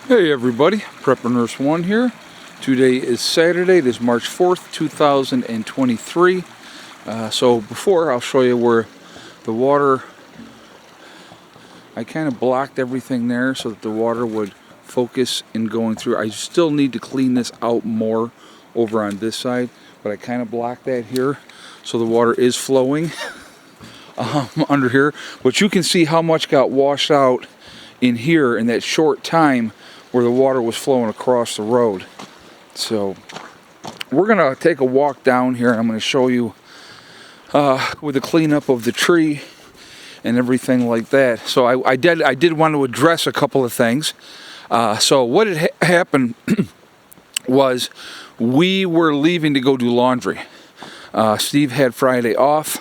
Hey everybody, Prepper Nurse 1 here. Today is Saturday, it is March 4th, 2023. So before I'll show you where the water, I kind of blocked everything there so that the water would focus in going through. I still need to clean this out more over on this side, but I kind of blocked that here so the water is flowing under here. But you can see how much got washed out in here in that short time where the water was flowing across the road. So we're gonna take a walk down here and I'm gonna show you with the cleanup of the tree and everything like that. So I did want to address a couple of things. So what had happened was we were leaving to go do laundry. Steve had Friday off,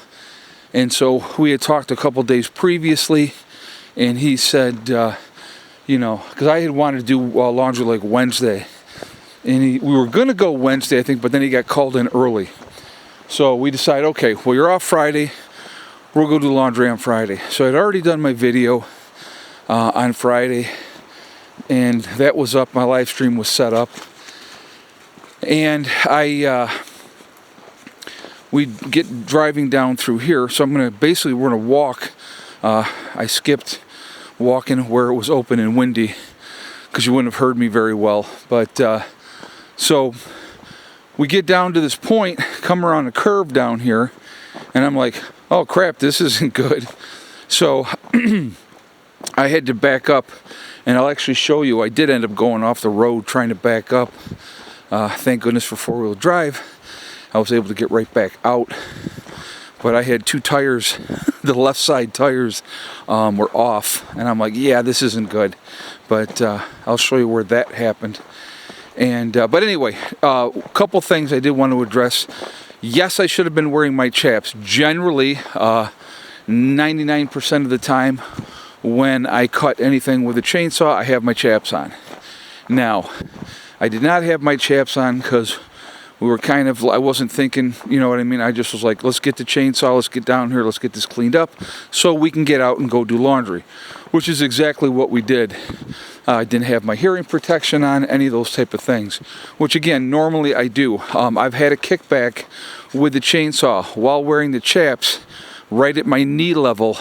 and so we had talked a couple days previously, and he said, you know, because I had wanted to do laundry like Wednesday, and we were going to go Wednesday, I think, but then he got called in early. So we decided, okay, well, you're off Friday, we'll go do laundry on Friday. So I'd already done my video on Friday, and that was up, my live stream was set up, and we get driving down through here, so we're gonna walk. I skipped walking where it was open and windy because you wouldn't have heard me very well, but so we get down to this point, come around a curve down here, and I'm like, oh crap, this isn't good. So I had to back up, and I'll actually show you. I did end up going off the road trying to back up. Thank goodness for four-wheel drive. I was able to get right back out, but I had two tires, the left side tires were off, and I'm like, yeah, this isn't good. But I'll show you where that happened. And but anyway, a couple things I did want to address. Yes, I should have been wearing my chaps. Generally, 99% of the time when I cut anything with a chainsaw, I have my chaps on. Now, I did not have my chaps on because we were I wasn't thinking, you know what I mean? I just was like, let's get the chainsaw, let's get down here, let's get this cleaned up so we can get out and go do laundry, which is exactly what we did. I didn't have my hearing protection on, any of those type of things, which again, normally I do. I've had a kickback with the chainsaw while wearing the chaps right at my knee level,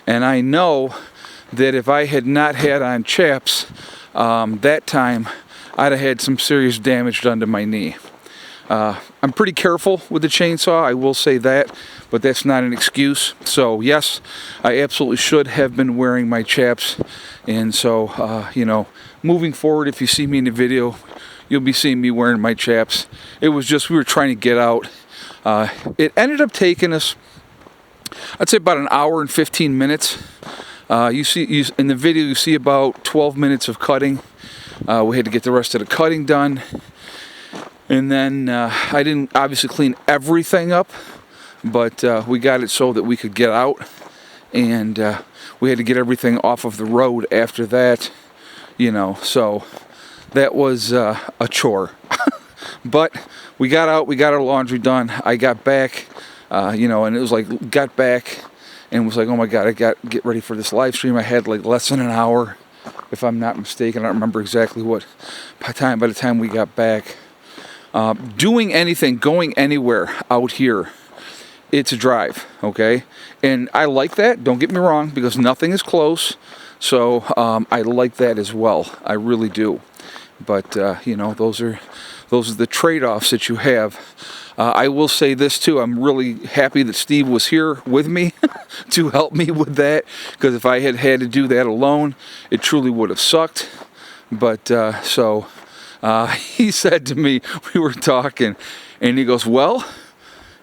and I know that if I had not had on chaps that time, I'd have had some serious damage done to my knee. I'm pretty careful with the chainsaw, I will say that, but that's not an excuse. So yes, I absolutely should have been wearing my chaps, and so you know, moving forward, if you see me in the video, you'll be seeing me wearing my chaps. It was just, we were trying to get out. It ended up taking us, I'd say, about an hour and 15 minutes. You see in the video, you see about 12 minutes of cutting. We had to get the rest of the cutting done. And then I didn't obviously clean everything up, but we got it so that we could get out, and we had to get everything off of the road after that, you know, so that was a chore. But we got out, we got our laundry done, I got back, you know, and it was like, got back and was like, oh my God, I got to get ready for this live stream. I had like less than an hour, if I'm not mistaken. I don't remember exactly what time, by the time we got back. Doing anything, going anywhere out here, it's a drive, okay? And I like that, don't get me wrong, because nothing is close, so I like that as well. I really do. But, you know, those are the trade-offs that you have. I will say this too, I'm really happy that Steve was here with me to help me with that, because if I had had to do that alone, it truly would have sucked. But, so he said to me, we were talking, and he goes, well,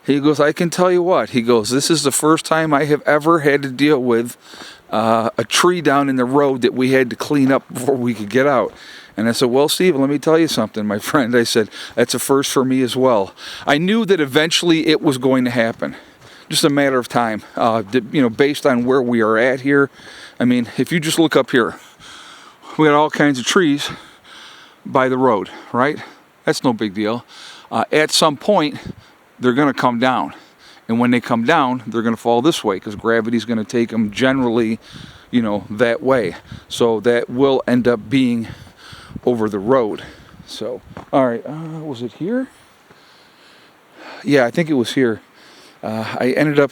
he goes, I can tell you what, he goes, this is the first time I have ever had to deal with a tree down in the road that we had to clean up before we could get out. And I said, well, Steve, let me tell you something, my friend. I said, that's a first for me as well. I knew that eventually it was going to happen. Just a matter of time, you know, based on where we are at here. I mean, if you just look up here, we got all kinds of trees by the road, right? That's no big deal. At some point, they're going to come down. And when they come down, they're going to fall this way because gravity's going to take them generally, you know, that way. So that will end up being over the road. So, all right, was it here? Yeah, I think it was here. I ended up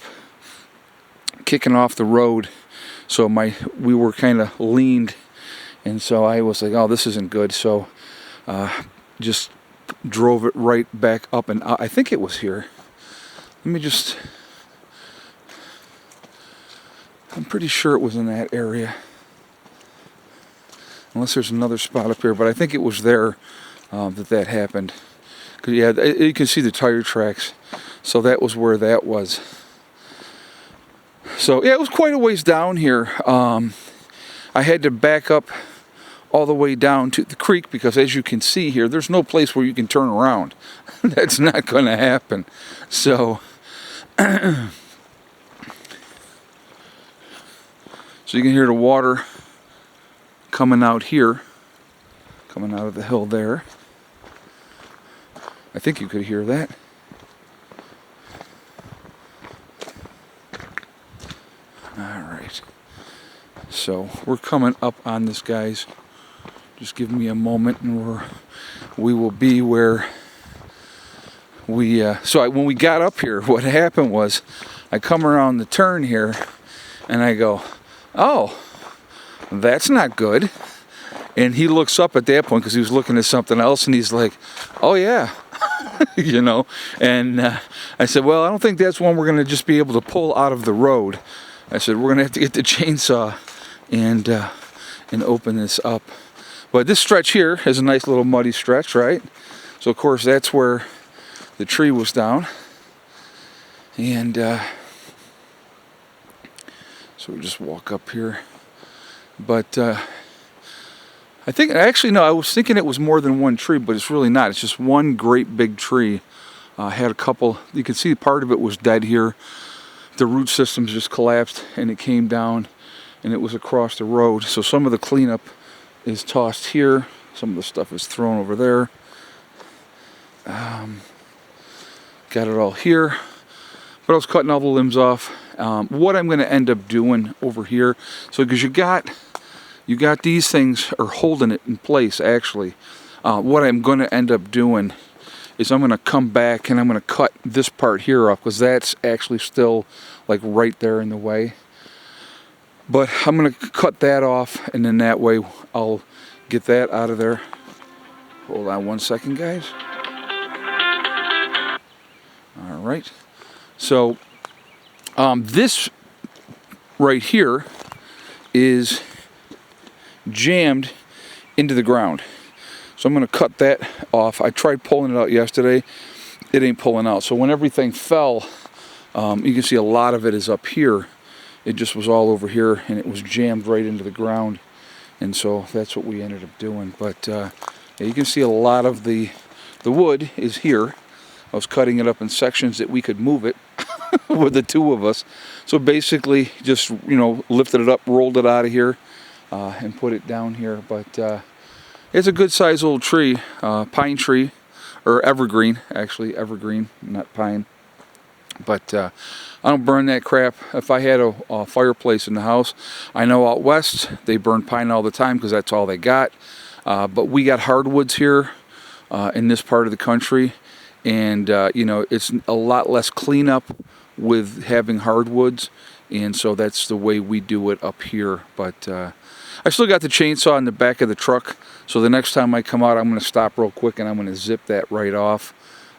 kicking off the road, so we were kind of leaned, and so I was like, oh, this isn't good. So just drove it right back up and out. I think it was here. Let me just, I'm pretty sure it was in that area, unless there's another spot up here, but I think it was there that happened. 'Cause, yeah, you can see the tire tracks, so that was where that was. So yeah, it was quite a ways down here. I had to back up all the way down to the creek because, as you can see here, there's no place where you can turn around. That's not going to happen. So, so you can hear the water coming out here, coming out of the hill there. I think you could hear that. Alright, so we're coming up on this, guys. Just give me a moment and we will be where we, when we got up here, what happened was I come around the turn here and I go, oh, that's not good. And he looks up at that point because he was looking at something else, and he's like, oh yeah. You know, and I said, well, I don't think that's one we're going to just be able to pull out of the road. I said, we're going to have to get the chainsaw and open this up. But this stretch here is a nice little muddy stretch, right? So of course that's where the tree was down. And so we just walk up here. But I think, actually no, I was thinking it was more than one tree, but it's really not. It's just one great big tree. Had a couple, you can see part of it was dead here. The root systems just collapsed and it came down and it was across the road. So some of the cleanup is tossed here. Some of the stuff is thrown over there. Got it all here. But I was cutting all the limbs off. What I'm going to end up doing over here, so because you got these things are holding it in place actually. What I'm going to end up doing is I'm going to come back and I'm going to cut this part here off because that's actually still like right there in the way. But I'm going to cut that off, and then that way I'll get that out of there. Hold on one second, guys. All right. So this right here is jammed into the ground. So I'm going to cut that off. I tried pulling it out yesterday. It ain't pulling out. So when everything fell, you can see a lot of it is up here. It just was all over here and it was jammed right into the ground. And so that's what we ended up doing. But yeah, you can see a lot of the wood is here. I was cutting it up in sections that we could move it with the two of us. So basically just, you know, lifted it up, rolled it out of here, and put it down here. But it's a good sized old tree, pine tree, or evergreen, actually evergreen, not pine. But I don't burn that crap. If I had a fireplace in the house, I know out west they burn pine all the time because that's all they got. But we got hardwoods here in this part of the country, and you know, it's a lot less cleanup with having hardwoods, and so that's the way we do it up here. But I still got the chainsaw in the back of the truck, so the next time I come out, I'm going to stop real quick and I'm going to zip that right off,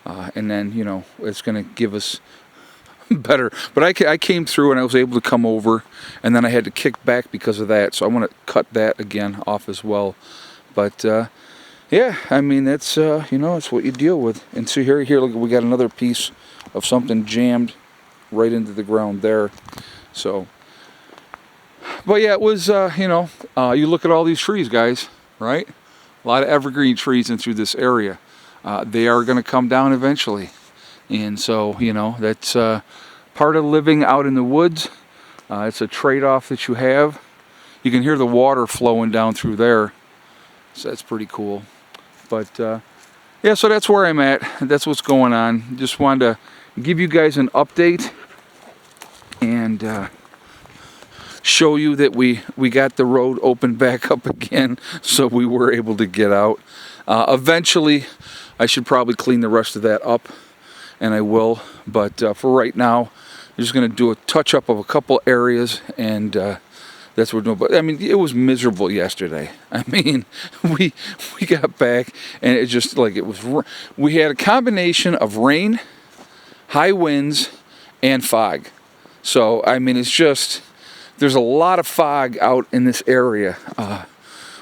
and then, you know, it's going to give us better. But I came through and I was able to come over, and then I had to kick back because of that, so I want to cut that again off as well. But yeah, I mean, that's you know, it's what you deal with. And so here look, we got another piece of something jammed right into the ground there. So, but yeah, it was you know, you look at all these trees, guys, right? A lot of evergreen trees in through this area. They are going to come down eventually, and so, you know, that's part of living out in the woods. It's a trade-off that you have. You can hear the water flowing down through there, so that's pretty cool. But yeah, so that's where I'm at. That's what's going on. Just wanted to give you guys an update, and show you that we got the road open back up again, so we were able to get out. Eventually, I should probably clean the rest of that up, and I will. But for right now, I'm just going to do a touch-up of a couple areas, and that's what we're doing. But I mean, it was miserable yesterday. I mean, we got back, and it just like it was. We had a combination of rain, high winds, and fog. So I mean, it's just there's a lot of fog out in this area.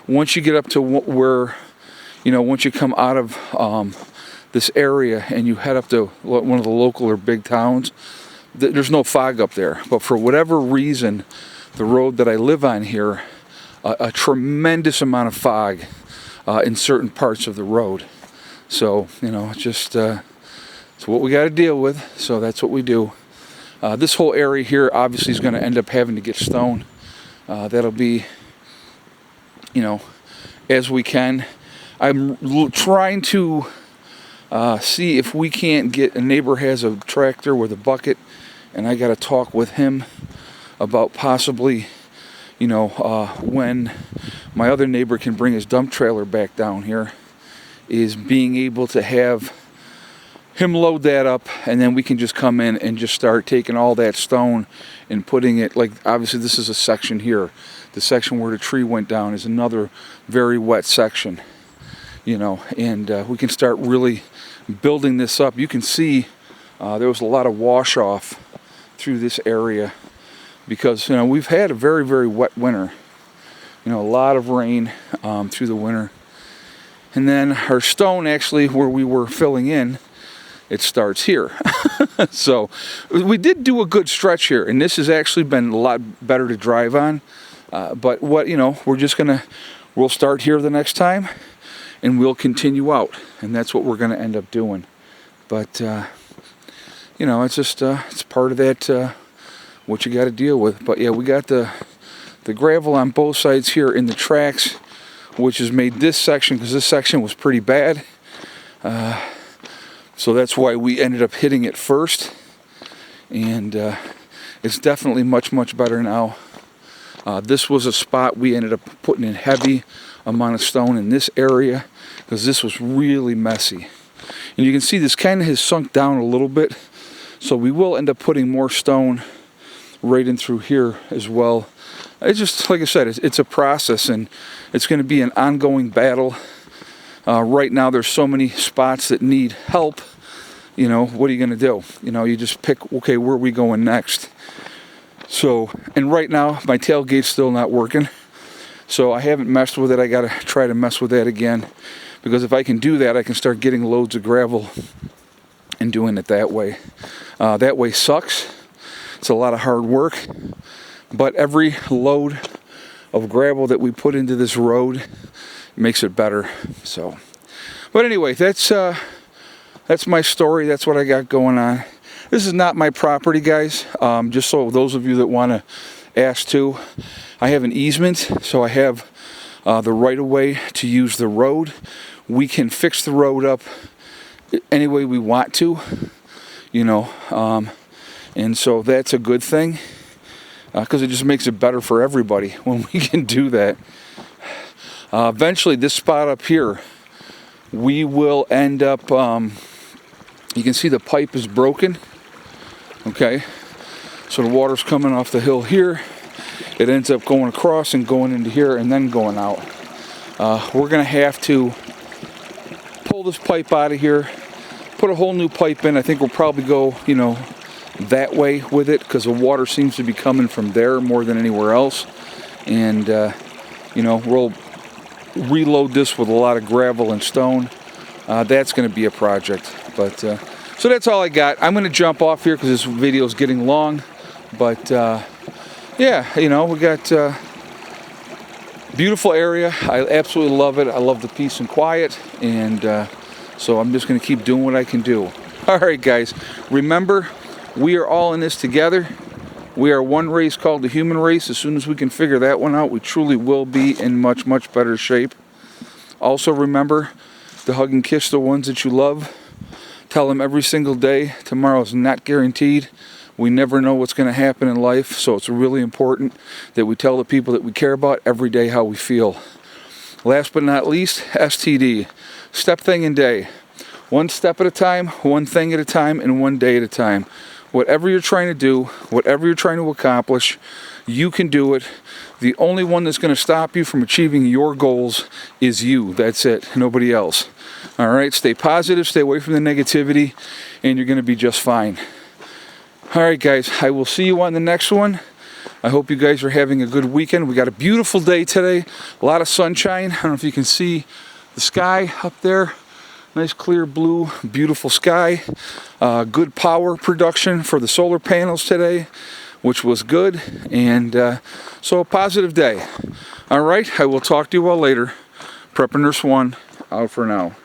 Once you get up to where, you know, once you come out of this area and you head up to one of the local or big towns, there's no fog up there. But for whatever reason, the road that I live on here, a tremendous amount of fog in certain parts of the road. So, you know, it's just it's what we got to deal with. So that's what we do. This whole area here obviously is going to end up having to get stone. That'll be, you know, as we can. I'm trying to see if we can't get, a neighbor has a tractor with a bucket, and I got to talk with him about possibly, you know, when my other neighbor can bring his dump trailer back down here, is being able to have him load that up, and then we can just come in and just start taking all that stone and putting it, like, obviously this is a section here. The section where the tree went down is another very wet section, you know, and we can start really building this up. You can see there was a lot of wash off through this area because, you know, we've had a very, very wet winter. You know, a lot of rain through the winter. And then our stone, actually, where we were filling in, it starts here. So we did do a good stretch here, and this has actually been a lot better to drive on. But what, you know, we'll start here the next time, and we'll continue out, and that's what we're going to end up doing. But you know, it's just it's part of that what you got to deal with. But yeah, we got the gravel on both sides here in the tracks, which has made this section, because this section was pretty bad. So that's why we ended up hitting it first, and it's definitely much, much better now. This was a spot we ended up putting in heavy amount of stone in this area because this was really messy. And you can see this kind of has sunk down a little bit, so we will end up putting more stone right in through here as well. It's just, like I said, it's a process, and it's going to be an ongoing battle. Right now there's so many spots that need help. You know, what are you going to do? You know, you just pick, okay, where are we going next? So, and right now my tailgate's still not working, so I haven't messed with it. I got to try to mess with that again, because if I can do that, I can start getting loads of gravel and doing it that way. That way sucks. It's a lot of hard work, but every load of gravel that we put into this road makes it better. So, but anyway, that's my story. That's what I got going on. This is not my property, guys. Just so those of you that want to ask too, I have an easement, so I have the right of way to use the road. We can fix the road up any way we want to, you know, and so that's a good thing, because it just makes it better for everybody when we can do that. Eventually, this spot up here, we will end up, you can see the pipe is broken, okay, so the water's coming off the hill here. It ends up going across and going into here and then going out. We're going to have to pull this pipe out of here, put a whole new pipe in. I think we'll probably go, you know, that way with it, because the water seems to be coming from there more than anywhere else. And, you know, we'll reload this with a lot of gravel and stone. That's going to be a project. But so that's all I got. I'm going to jump off here because this video is getting long. But yeah, you know, we got beautiful area. I absolutely love it. I love the peace and quiet, and so I'm just going to keep doing what I can do. All right, guys, remember, we are all in this together. We are one race called the human race. As soon as we can figure that one out, we truly will be in much, much better shape. Also remember to hug and kiss the ones that you love. Tell them every single day, tomorrow is not guaranteed, We never know what's going to happen in life, so it's really important that we tell the people that we care about every day how we feel. Last but not least, STD. Step, thing, and day. One step at a time, one thing at a time, and one day at a time. Whatever you're trying to do, whatever you're trying to accomplish, you can do it. The only one that's going to stop you from achieving your goals is you. That's it. Nobody else. All right? Stay positive, stay away from the negativity, and you're going to be just fine. All right, guys. I will see you on the next one. I hope you guys are having a good weekend. We got a beautiful day today. A lot of sunshine. I don't know if you can see the sky up there. Nice clear blue, beautiful sky. Good power production for the solar panels today, which was good. And so a positive day. All right, I will talk to you all later. Prepper Nurse 1, out for now.